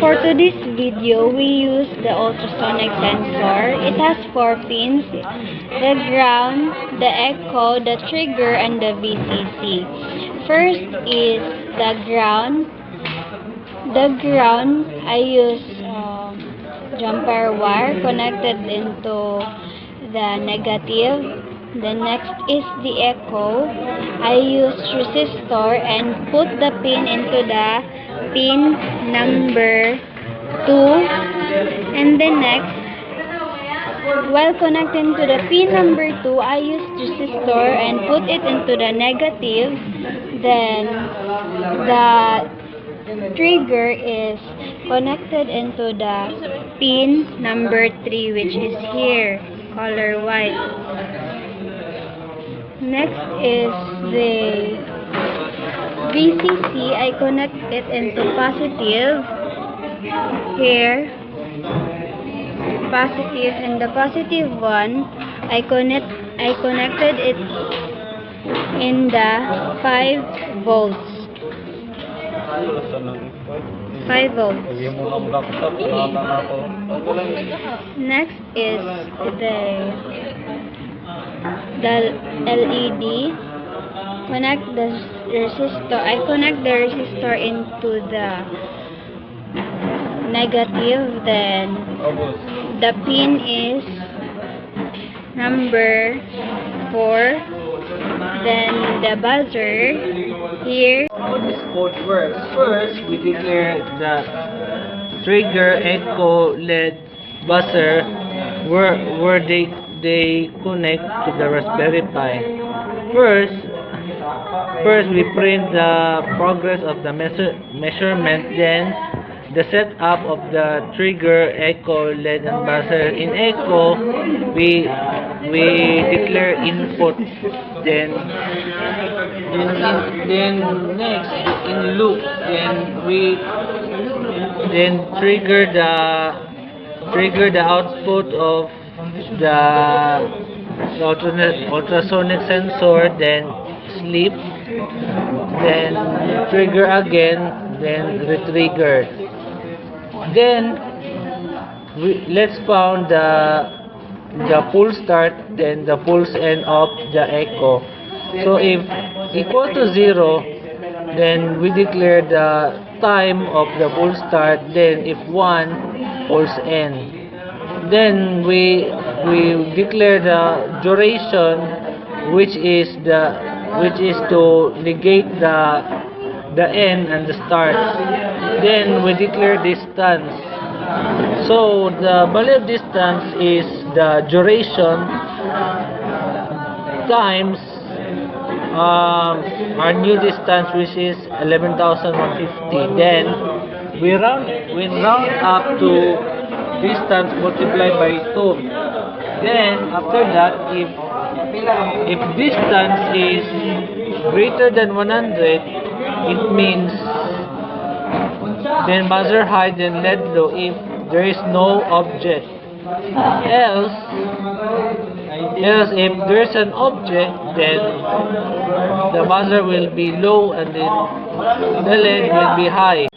for today's video, we use the ultrasonic sensor. It has 4 pins: the ground, the echo, the trigger, and the VCC. First is the ground. The ground, I use jumper wire connected into the negative. The next is the echo. I use resistor and put the pin into the pin number 2. And the next, while connecting to the pin number 2, I use resistor and put it into the negative. Then the trigger is connected into the pin number 3, which is here, color white. Next is the VCC. I connect it into positive here, positive, and the positive one I connected it in the 5 volts. 5 volts. Next is the LED. Connect the resistor. I connect the resistor into the negative. Then the pin is number 4. Then the buzzer here. How this code works? First, we declare the trigger, echo, LED, buzzer where they connect to the Raspberry Pi. First we print the progress of the measurement, then the setup of the trigger, echo, LED, and buzzer. In echo, we declare input, then next in loop, then trigger the output of the ultrasonic sensor, then sleep, then trigger again, then retrigger. Then let's found the full start, then the pulse end of the echo. So if equal to 0, then we declare the time of the full start, then if 1, pulse end. Then we declare the duration, which is to negate the end and the start. Then we declare distance. So the value of distance is the duration times our new distance, which is 11,150. Then we round up to distance multiplied by 2. Then after that, if distance is greater than 100, it means then buzzer high, then LED low if there is no object. Else if there is an object, then the buzzer will be low and then the LED will be high.